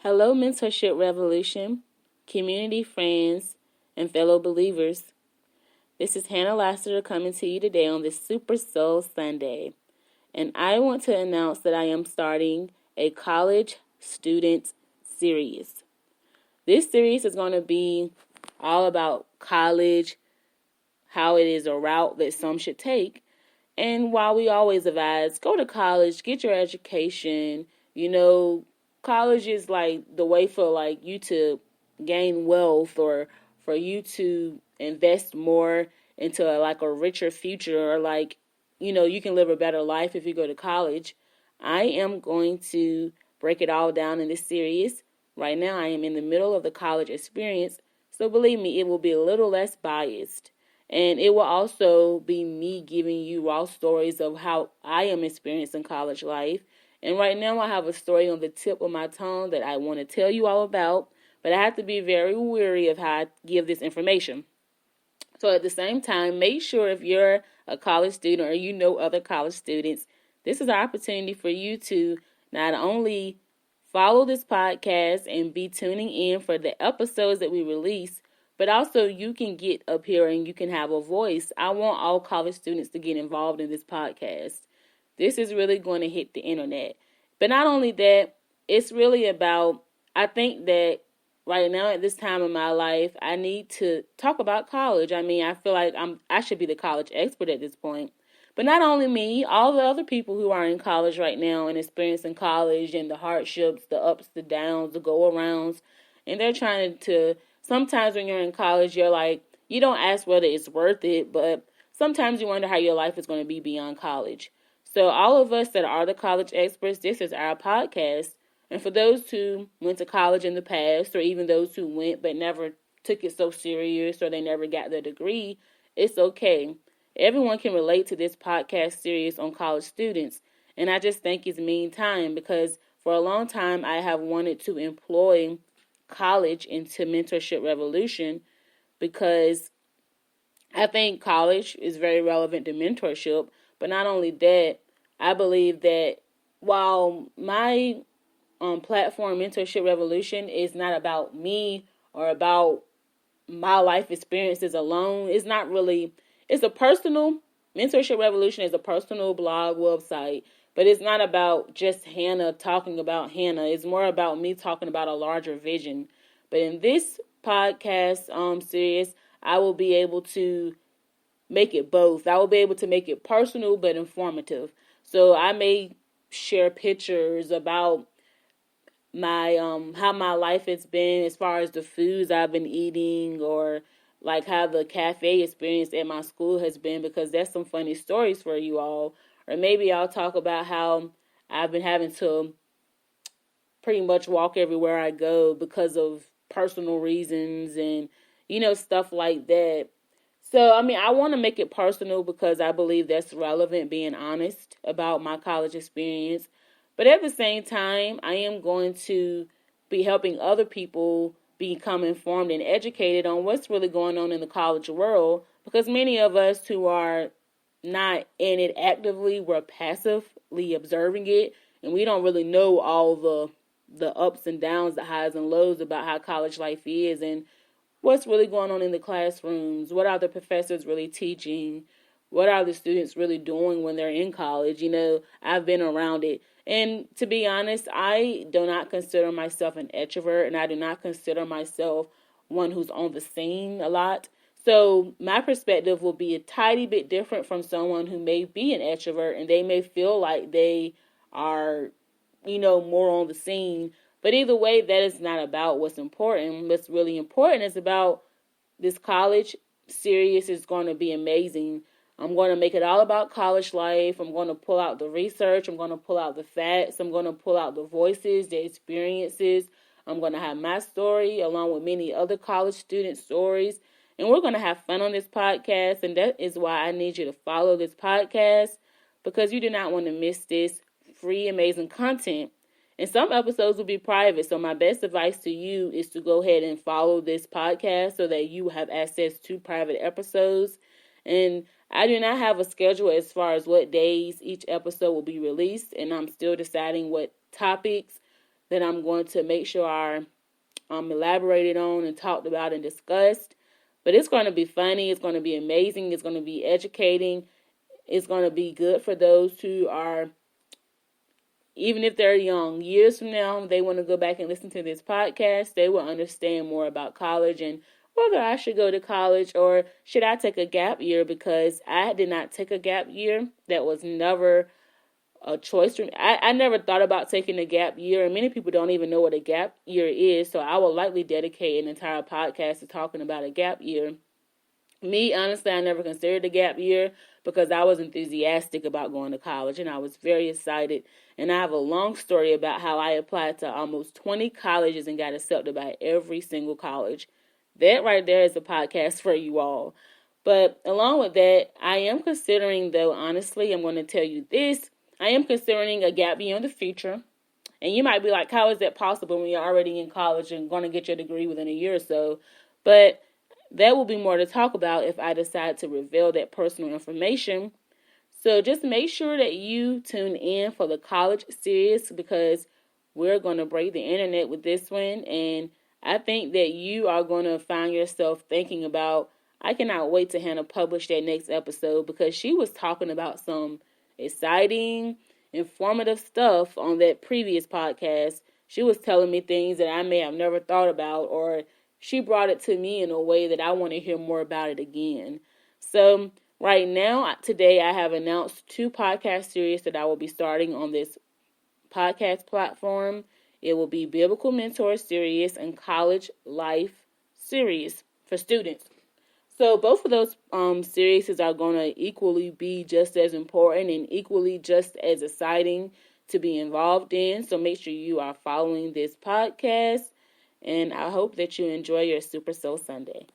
Hello, Mentorship Revolution, community friends, and fellow believers. This is Hannah Lassiter coming to you today on this Super Soul Sunday. And I want to announce that I am starting a college student series. This series is going to be all about college, how it is a route that some should take. And while we always advise, go to college, get your education, college is like the way for like you to gain wealth or for you to invest more into a richer future or you can live a better life if you go to college. I am going to break it all down in this series. Right now I am in the middle of the college experience, so believe me, it will be a little less biased. And it will also be me giving you raw stories of how I am experiencing college life. And right now I have a story on the tip of my tongue that I want to tell you all about, but I have to be very wary of how I give this information. So at the same time, make sure if you're a college student or you know other college students, this is an opportunity for you to not only follow this podcast and be tuning in for the episodes that we release, but also you can get up here and you can have a voice. I want all college students to get involved in this podcast. This is really going to hit the internet. But not only that, it's really about, I think that right now at this time in my life, I need to talk about college. I mean, I feel like I should be the college expert at this point. But not only me, all the other people who are in college right now and experiencing college and the hardships, the ups, the downs, the go-arounds, and they're trying to, sometimes when you're in college, you're like, you don't ask whether it's worth it, but sometimes you wonder how your life is going to be beyond college. So all of us that are the college experts, this is our podcast. And for those who went to college in the past, or even those who went but never took it so serious or they never got their degree, it's okay. Everyone can relate to this podcast series on college students. And I just think it's mean time because for a long time I have wanted to employ college into Mentorship Revolution because I think college is very relevant to mentorship. But not only that, I believe that while my platform Mentorship Revolution is not about me or about my life experiences alone, it's not really, it's a personal, Mentorship Revolution is a personal blog website, but it's not about just Hannah talking about Hannah. It's more about me talking about a larger vision. But in this podcast series, I will be able to make it both. I will be able to make it personal but informative. So I may share pictures about my how my life has been as far as the foods I've been eating, or like how the cafe experience at my school has been, because that's some funny stories for you all. Or maybe I'll talk about how I've been having to pretty much walk everywhere I go because of personal reasons and stuff like that. So I mean, I want to make it personal because I believe that's relevant, being honest about my college experience. But at the same time, I am going to be helping other people become informed and educated on what's really going on in the college world, because many of us who are not in it actively, we're passively observing it, and we don't really know all the ups and downs, the highs and lows about how college life is and what's really going on in the classrooms. What are the professors really teaching? What are the students really doing when they're in college? I've been around it. And to be honest, I do not consider myself an extrovert, and I do not consider myself one who's on the scene a lot. So my perspective will be a tiny bit different from someone who may be an extrovert and they may feel like they are, more on the scene. But either way, that is not about what's important. What's really important is about this college series is going to be amazing. I'm going to make it all about college life. I'm going to pull out the research. I'm going to pull out the facts. I'm going to pull out the voices, the experiences. I'm going to have my story along with many other college student stories. And we're going to have fun on this podcast. And that is why I need you to follow this podcast, because you do not want to miss this free, amazing content. And some episodes will be private. So my best advice to you is to go ahead and follow this podcast so that you have access to private episodes. And I do not have a schedule as far as what days each episode will be released. And I'm still deciding what topics that I'm going to make sure are elaborated on and talked about and discussed. But it's going to be funny. It's going to be amazing. It's going to be educating. It's going to be good for those who are, even if they're young, years from now, they want to go back and listen to this podcast. They will understand more about college and whether I should go to college or should I take a gap year, because I did not take a gap year. That was never a choice for me. I never thought about taking a gap year, and many people don't even know what a gap year is, so I will likely dedicate an entire podcast to talking about a gap year. Me, honestly, I never considered a gap year because I was enthusiastic about going to college, and I was very excited, and I have a long story about how I applied to almost 20 colleges and got accepted by every single college. That right there is a podcast for you all. But along with that, I am considering, though, honestly, I'm going to tell you this, I am considering a gap year in the future. And you might be like, how is that possible when you're already in college and going to get your degree within a year or so? But that will be more to talk about if I decide to reveal that personal information. So just make sure that you tune in for the college series, because we're going to break the internet with this one. And I think that you are going to find yourself thinking about, I cannot wait to Hannah publish that next episode, because she was talking about some exciting, informative stuff on that previous podcast. She was telling me things that I may have never thought about, or she brought it to me in a way that I want to hear more about it again. So right now, today, I have announced 2 podcast series that I will be starting on this podcast platform. It will be Biblical Mentor Series and College Life Series for students. So both of those series are going to equally be just as important and equally just as exciting to be involved in. So make sure you are following this podcast, and I hope that you enjoy your Super Soul Sunday.